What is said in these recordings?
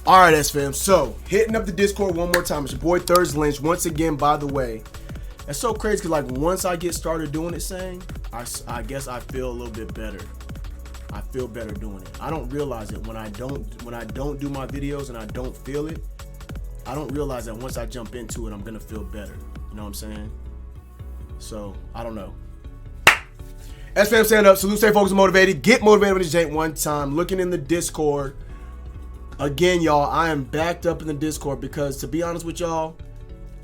All right, SFAM. So, hitting up the Discord one more time. It's your boy Lynch. Once again, by the way, it's so crazy because like once I get started doing it, saying, I guess I feel a little bit better. I feel better doing it. I don't realize it when I don't do my videos and I don't feel it. I don't realize that once I jump into it, I'm gonna feel better. You know what I'm saying? So I don't know. SFAM, stand up. Salute, stay focused, and motivated. Get motivated with this jank one time. Looking in the Discord. Again, y'all, I am backed up in the Discord because, to be honest with y'all,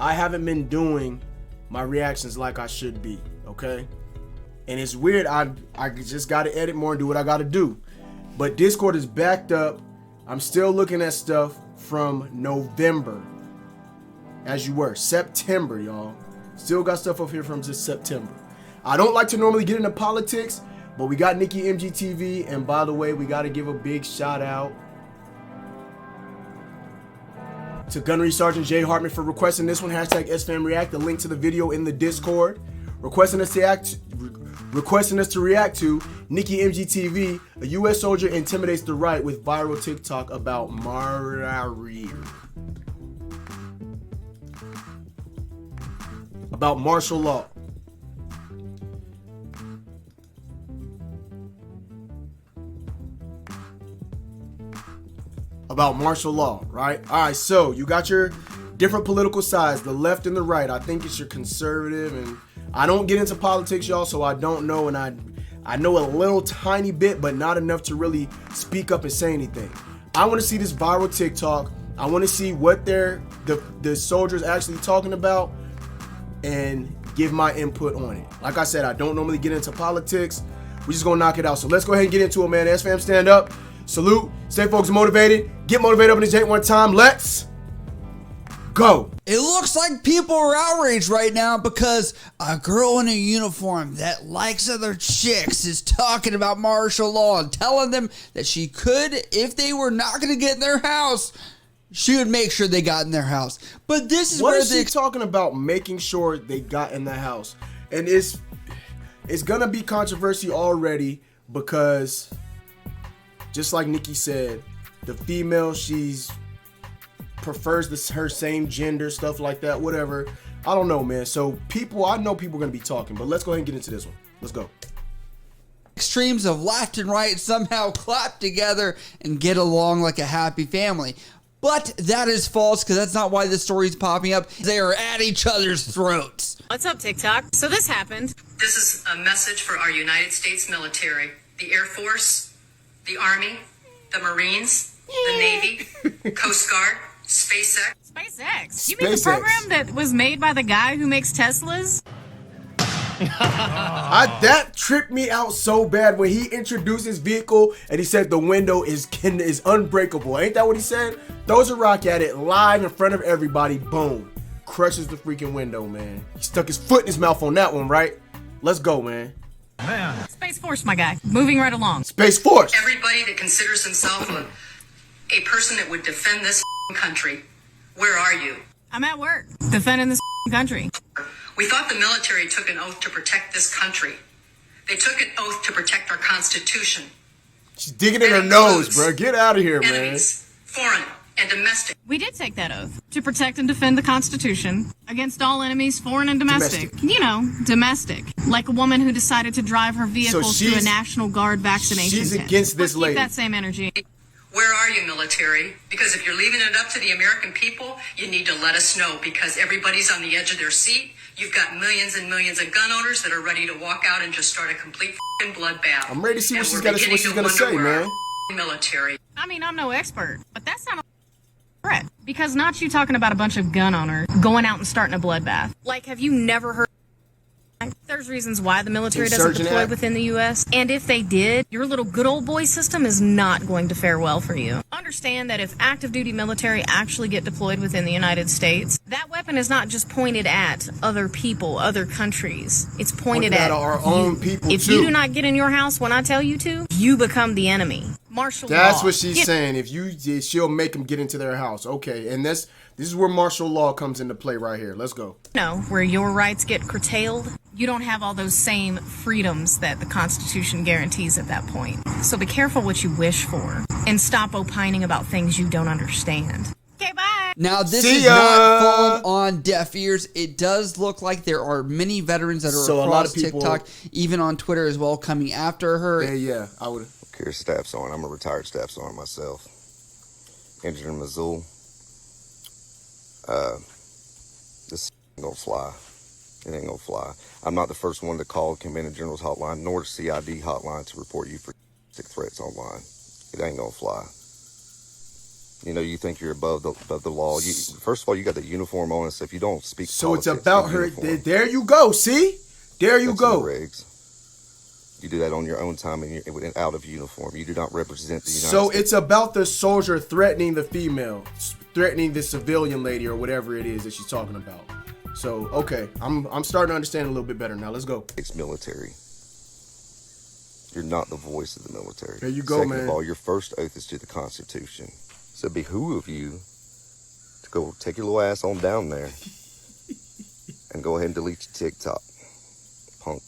I haven't been doing my reactions like I should be, okay? And it's weird. I just got to edit more and do what I got to do. But Discord is backed up. I'm still looking at stuff from November, as you were. September, y'all. Still got stuff up here from just September. I don't like to normally get into politics, but we got Nikki MGTV. And by the way, we got to give a big shout out to Gunnery Sergeant Jay Hartman for requesting this one. Hashtag SFAMReact. The link to the video in the Discord. Requesting us to react to Nikki MGTV. A U.S. soldier intimidates the right with viral TikTok about martial law. About martial law, right? All right, so you got your different political sides, the left and the right. I think it's your conservative, and I don't get into politics, y'all, so I don't know, and I know a little tiny bit, but not enough to really speak up and say anything. I want to see this viral TikTok. I want to see what the soldiers actually talking about and give my input on it. Like I said, I don't normally get into politics. We're just gonna knock it out. So let's go ahead and get into it, man. SFAM, stand up. Salute, stay focused and motivated. Get motivated up in this jank one time. Let's go. It looks like people are outraged right now because a girl in a uniform that likes other chicks is talking about martial law and telling them that she could, if they were not going to get in their house, she would make sure they got in their house. But this is what where is she talking about, making sure they got in the house? And it's going to be controversy already because, just like Nikki said, the female, she's prefers her same gender, stuff like that, whatever. I don't know, man. So I know people are going to be talking, but let's go ahead and get into this one. Let's go. Extremes of left and right somehow clap together and get along like a happy family. But that is false, because that's not why this story is popping up. They are at each other's throats. What's up, TikTok? So this happened. This is a message for our United States military, the Air Force, the Army, the Marines, the Navy, Coast Guard, SpaceX. You mean the program that was made by the guy who makes Teslas? That tripped me out so bad when he introduced his vehicle and he said the window is unbreakable. Ain't that what he said? Throws a rock at it live in front of everybody. Boom. Crushes the freaking window, man. He stuck his foot in his mouth on that one, right? Let's go, man. Space Force, my guy. Moving right along. Space Force. Everybody that considers himself a person that would defend this country, where are you? I'm at work, defending this country. We thought the military took an oath to protect this country. They took an oath to protect our Constitution. She's digging in her nose, bro. Get out of here, enemies, foreign and domestic. We did take that oath to protect and defend the Constitution against all enemies, foreign and domestic. You know, domestic. Like a woman who decided to drive her vehicle through a National Guard vaccination She's tent. against this lady. Keep that same energy. Where are you, military? Because if you're leaving it up to the American people, you need to let us know, because everybody's on the edge of their seat. You've got millions and millions of gun owners that are ready to walk out and just start a complete bloodbath. I'm ready to see what she's gonna say, man. Military. I mean, I'm no expert, but that's not a threat. Because not you talking about a bunch of gun owners going out and starting a bloodbath. Like, have you never heard? There's reasons why the military doesn't deploy within the U.S. And if they did, your little good old boy system is not going to fare well for you. Understand that if active duty military actually get deployed within the United States, that weapon is not just pointed at other people, other countries. It's pointed at our own people, If you do not get in your house when I tell you to, you become the enemy. Martial law. That's what she's saying. If she'll make them get into their house. Okay, and this is where martial law comes into play right here. Let's go. No, where your rights get curtailed, you don't have all those same freedoms that the Constitution guarantees at that point. So be careful what you wish for and stop opining about things you don't understand. Okay, bye. Now, this is not falling on deaf ears. It does look like there are many veterans that are across TikTok, even on Twitter as well, coming after her. Yeah, I would. Carry staff sergeant. I'm a retired staff sergeant myself. Injured in Missoula. This ain't gonna fly. It ain't gonna fly. I'm not the first one to call Commandant General's hotline, nor the CID hotline to report you for threats online. It ain't gonna fly. You know, you think you're above the law. First of all, you got the uniform on and stuff. You don't speak. So it's about her. There you go. See, there you go. The regs. You do that on your own time and you're out of uniform. You do not represent the United States. So it's about the soldier threatening the female, threatening the civilian lady or whatever it is that she's talking about. So, okay, I'm starting to understand a little bit better now. Let's go. Ex-military. You're not the voice of the military. There you go, man. Second of all, your first oath is to the Constitution. So it behoove you to go take your little ass on down there and go ahead and delete your TikTok, punk.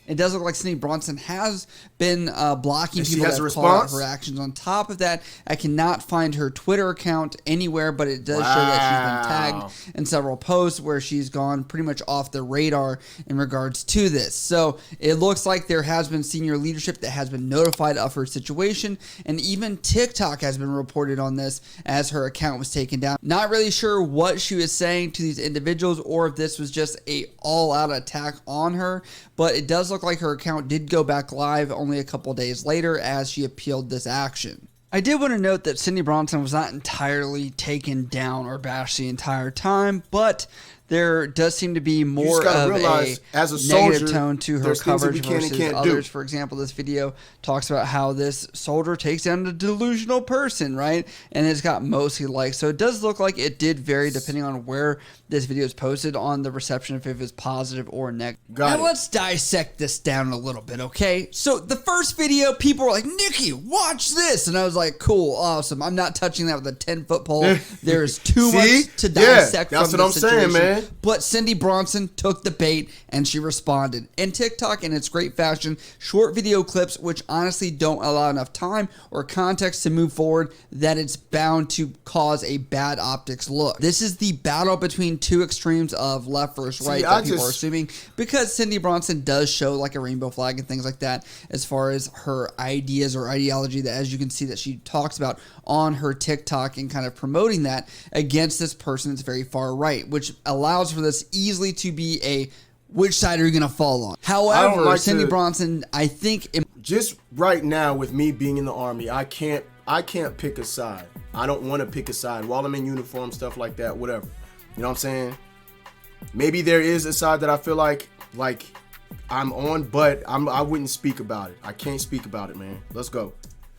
It does look like CindyBronson has been blocking people that call out her actions. On top of that, I cannot find her Twitter account anywhere, but it does show that she's been tagged in several posts where she's gone pretty much off the radar in regards to this. So it looks like there has been senior leadership that has been notified of her situation, and even TikTok has been reported on this as her account was taken down. Not really sure what she was saying to these individuals or if this was just a all-out attack on her, but it does look like her account did go back live only a couple days later as she appealed this action. I did want to note that CindyBronson was not entirely taken down or bashed the entire time, but there does seem to be more of a negative tone to her coverage versus others. For example, this video talks about how this soldier takes down a delusional person, right? And it's got mostly likes. So it does look like it did vary depending on where this video is posted on the reception, if it was positive or negative. Now let's dissect this down a little bit, okay? So the first video, people were like, Nikki, watch this. And I was like, cool, awesome. I'm not touching that with a 10-foot pole. There's too much to dissect from this situation. Man. But CindyBronson took the bait and she responded. And TikTok, in its great fashion, short video clips which honestly don't allow enough time or context to move forward, that it's bound to cause a bad optics look. This is the battle between two extremes of left versus right that people are assuming, because CindyBronson does show like a rainbow flag and things like that as far as her ideas or ideology, that as you can see that she talks about on her TikTok and kind of promoting that against this person that's very far right, which allows for this easily to be a which side are you going to fall on. However, CindyBronson, I think just right now with me being in the Army, I can't pick a side. I don't want to pick a side while I'm in uniform, stuff like that, whatever. You know what I'm saying? Maybe there is a side that I feel like I'm on, but I wouldn't speak about it. I can't speak about it, man. Let's go.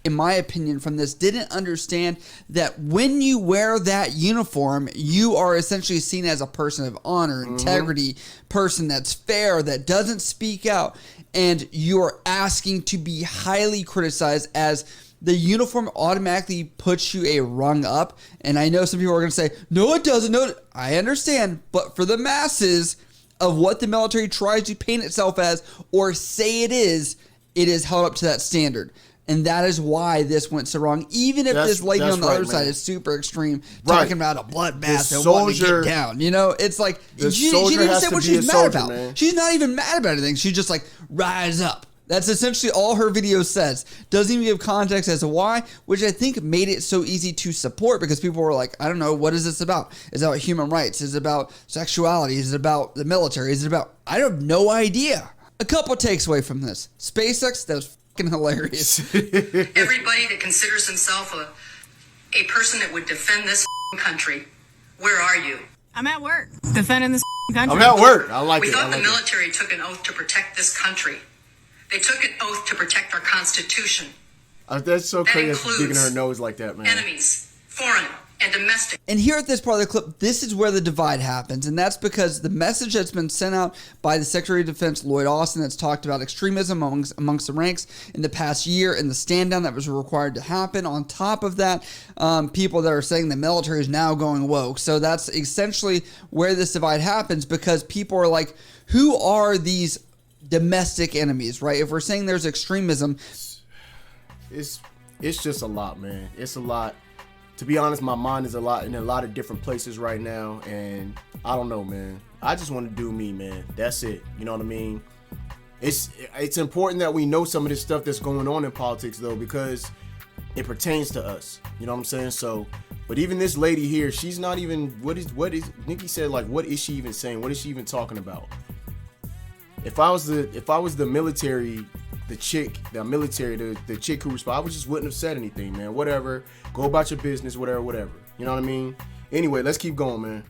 In my opinion, from this, didn't understand that when you wear that uniform, you are essentially seen as a person of honor, integrity, person that's fair, that doesn't speak out, and you're asking to be highly criticized as the uniform automatically puts you a rung up. And I know some people are going to say, no, it doesn't. No, I understand. But for the masses of what the military tries to paint itself as or say it is held up to that standard. And that is why this went so wrong. Even if this lady on the other side is super extreme, talking about a bloodbath and wanting to get down. You know, it's like, she didn't even say what she's mad about. Man. She's not even mad about anything. She's just like, rise up. That's essentially all her video says. Doesn't even give context as to why, which I think made it so easy to support, because people were like, I don't know, what is this about? Is it about human rights? Is it about sexuality? Is it about the military? Is it about... I have no idea. A couple takes away from this. SpaceX, that was fucking hilarious. Everybody that considers himself a person that would defend this country, where are you? I'm at work defending this country. I'm at work. I like it. We thought the military took an oath to protect this country. They took an oath to protect our Constitution. That's so crazy, digging her nose like that, man. Enemies, foreign and domestic. And here at this part of the clip, this is where the divide happens. And that's because the message that's been sent out by the Secretary of Defense, Lloyd Austin, that's talked about extremism amongst the ranks in the past year and the stand down that was required to happen. On top of that, people that are saying the military is now going woke. So that's essentially where this divide happens, because people are like, who are these domestic enemies, right? If we're saying there's extremism, it's just a lot, man. It's a lot. To be honest, my mind is in a lot of different places right now, and I don't know, man. I just want to do me, man. That's it. You know what I mean? It's important that we know some of this stuff that's going on in politics, though, because it pertains to us. You know what I'm saying? So, but even this lady here, she's not even. What is Nikki said? Like, what is she even saying? What is she even talking about? If I was the military. The chick who responded, I just wouldn't have said anything, man. Whatever. Go about your business, whatever. You know what I mean? Anyway, let's keep going, man.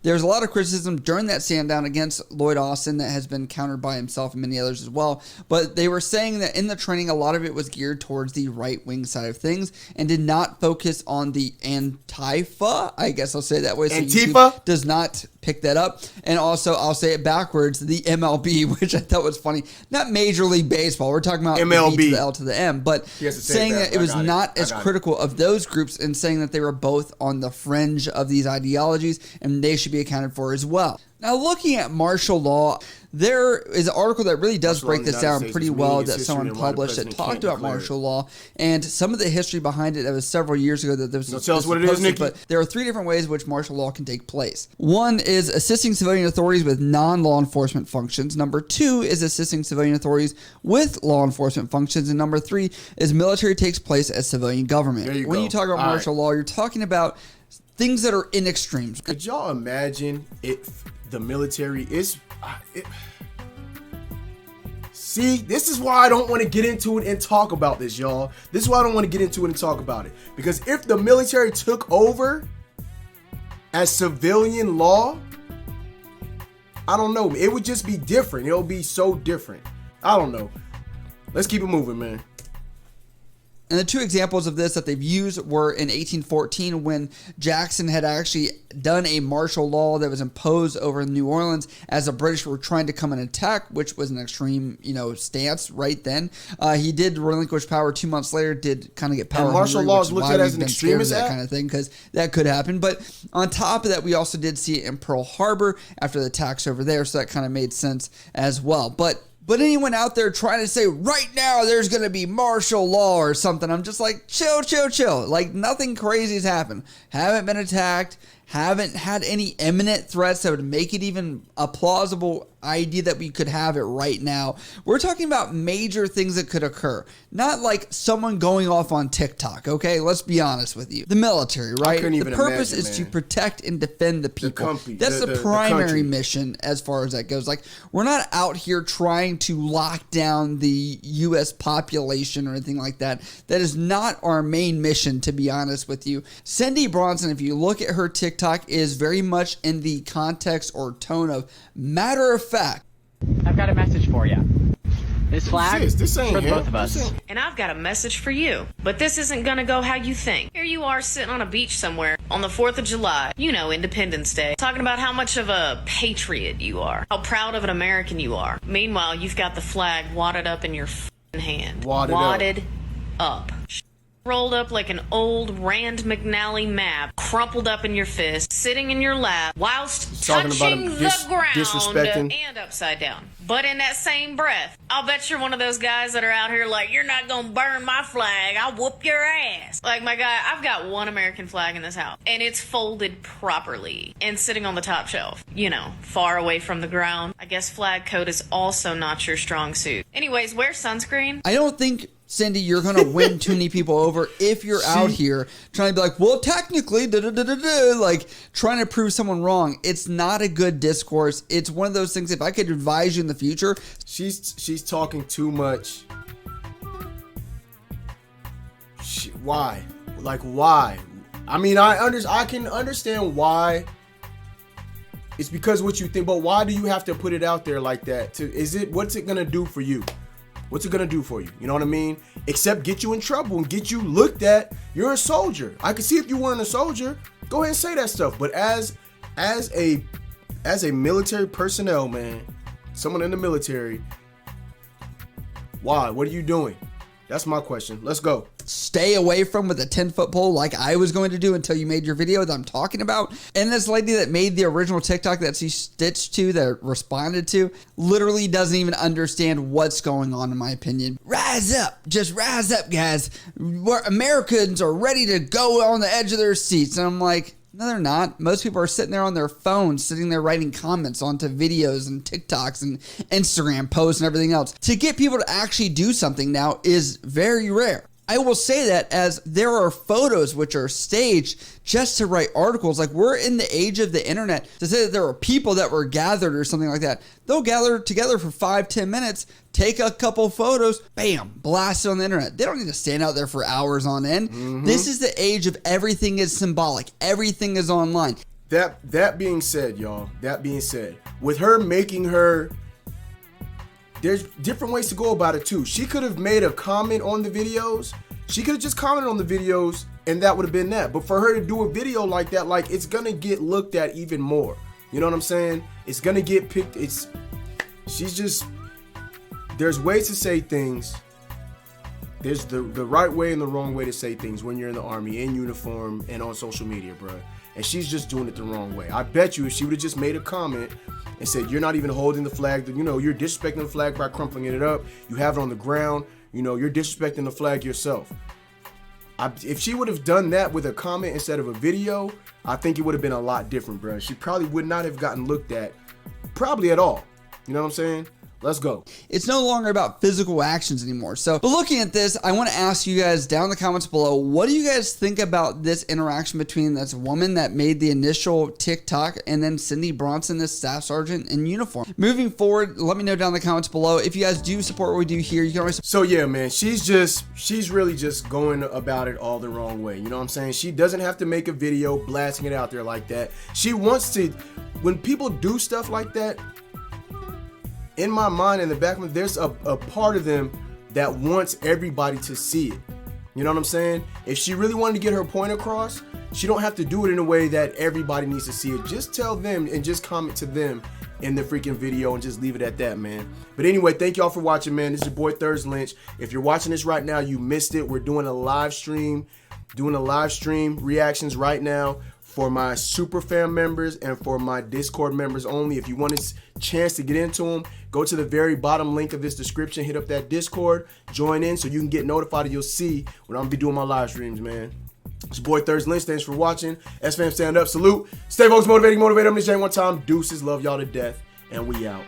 There's a lot of criticism during that stand down against Lloyd Austin that has been countered by himself and many others as well. But they were saying that in the training, a lot of it was geared towards the right-wing side of things and did not focus on the Antifa. I guess I'll say it that way. So Antifa YouTube does not pick that up. And also, I'll say it backwards, the MLB, which I thought was funny. Not Major League Baseball. We're talking about MLB. the B to the L to the M. But saying that it was not as critical of those groups and saying that they were both on the fringe of these ideologies and they should be accounted for as well. Now, looking at martial law, there is an article that really does break this down pretty well that someone published that talked about martial law and some of the history behind it. That was several years ago that there was. Tell us what it is, Nikki. But there are three different ways in which martial law can take place. One is assisting civilian authorities with non-law enforcement functions. Number two is assisting civilian authorities with law enforcement functions. And number three is military takes place as civilian government. When you talk about martial law, you're talking about things that are in extremes. Could y'all imagine if the military is... See, this is why I don't want to get into it and talk about this, y'all. This is why I don't want to get into it and talk about it. Because if the military took over as civilian law, I don't know. It would just be different. It'll be so different. I don't know. Let's keep it moving, man. And the two examples of this that they've used were in 1814 when Jackson had actually done a martial law that was imposed over New Orleans as the British were trying to come and attack, which was an extreme, stance right then. He did relinquish power 2 months later, did kind of get power. And martial law is looked at as an extremist act? That kind of thing, because that could happen. But on top of that, we also did see it in Pearl Harbor after the attacks over there, so that kind of made sense as well. But anyone out there trying to say right now there's going to be martial law or something, I'm just like, chill. Like, nothing crazy has happened. Haven't been attacked. Haven't had any imminent threats that would make it even a plausible idea that we could have it right now. We're talking about major things that could occur. Not like someone going off on TikTok, okay? Let's be honest with you. The military, right? The purpose is to protect and defend the people. That's the primary mission as far as that goes. Like, we're not out here trying to lock down the U.S. population or anything like that. That is not our main mission, to be honest with you. CindyBronson, if you look at her TikTok, is very much in the context or tone of matter of fact. I've got a message for you. This flag this ain't for him. both of us. And I've got a message for you. But this isn't gonna go how you think. Here you are sitting on a beach somewhere on the 4th of July, Independence Day, talking about how much of a patriot you are, how proud of an American you are. Meanwhile, you've got the flag wadded up in your hand. Wadded up. Rolled up like an old Rand McNally map, crumpled up in your fist, sitting in your lap, whilst touching the ground and upside down. But in that same breath, I'll bet you're one of those guys that are out here like, you're not gonna burn my flag, I'll whoop your ass. Like, my guy, I've got one American flag in this house, and it's folded properly and sitting on the top shelf, far away from the ground. I guess flag code is also not your strong suit. Anyways, wear sunscreen. I don't think, Cindy, you're going to win too many people over if you're out here trying to be like, well, technically, like trying to prove someone wrong. It's not a good discourse. It's one of those things, if I could advise you in the future. She's talking too much. Why? Like, why? I mean, I can understand why. It's because what you think, but why do you have to put it out there like that? What's it going to do for you? What's it gonna do for you? You know what I mean? Except get you in trouble and get you looked at. You're a soldier. I could see if you weren't a soldier, go ahead and say that stuff. But as a military personnel, man, someone in the military, why? What are you doing? That's my question. Let's go. Stay away from with a 10-foot pole like I was going to do until you made your video that I'm talking about. And this lady that made the original TikTok that she stitched to, that responded to, literally doesn't even understand what's going on, in my opinion. Rise up. Just rise up, guys. Americans are ready to go on the edge of their seats. And I'm like, no, they're not. Most people are sitting there on their phones, sitting there writing comments onto videos and TikToks and Instagram posts and everything else. To get people to actually do something now is very rare. I will say that, as there are photos which are staged just to write articles. Like, we're in the age of the internet. To say that there are people that were gathered or something like that, they'll gather together for 5-10 minutes, take a couple photos, bam, blast it on the internet. They don't need to stand out there for hours on end. This is the age of everything is symbolic. Everything is online. That being said, y'all, with her making her, there's different ways to go about it too. She could have made a comment on the videos. She could have just commented on the videos and that would have been that. But for her to do a video like that, like, it's going to get looked at even more. You know what I'm saying? It's going to get picked. There's ways to say things. There's the right way and the wrong way to say things when you're in the Army, in uniform, and on social media, bro. And she's just doing it the wrong way. I bet you if she would have just made a comment and said, you're not even holding the flag, you're disrespecting the flag by crumpling it up, you have it on the ground, you're disrespecting the flag yourself. If she would have done that with a comment instead of a video, I think it would have been a lot different, bro. She probably would not have gotten looked at, probably at all. You know what I'm saying? Let's go. It's no longer about physical actions anymore. So, but looking at this, I want to ask you guys down in the comments below, what do you guys think about this interaction between this woman that made the initial TikTok and then CindyBronson, this staff sergeant in uniform? Moving forward, let me know down in the comments below. If you guys do support what we do here, you can always... So yeah, man, she's really just going about it all the wrong way. You know what I'm saying? She doesn't have to make a video blasting it out there like that. She wants to, when people do stuff like that, in my mind, in the back of me, there's a part of them that wants everybody to see it. You know what I'm saying? If she really wanted to get her point across, she don't have to do it in a way that everybody needs to see it. Just tell them and just comment to them in the freaking video and just leave it at that, man. But anyway, thank y'all for watching, man. This is your boy Thurs Lynch. If you're watching this right now, you missed it. We're doing a live stream, reactions right now for my SuperFam members and for my Discord members only. If you want a chance to get into them, go to the very bottom link of this description, hit up that Discord, join in so you can get notified and you'll see when I'm gonna be doing my live streams, man. It's your boy Thurs Lynch. Thanks for watching. SFAM stand up, salute. Stay focused, motivating, motivate. I'm this Jay one time. Deuces, love y'all to death, and we out.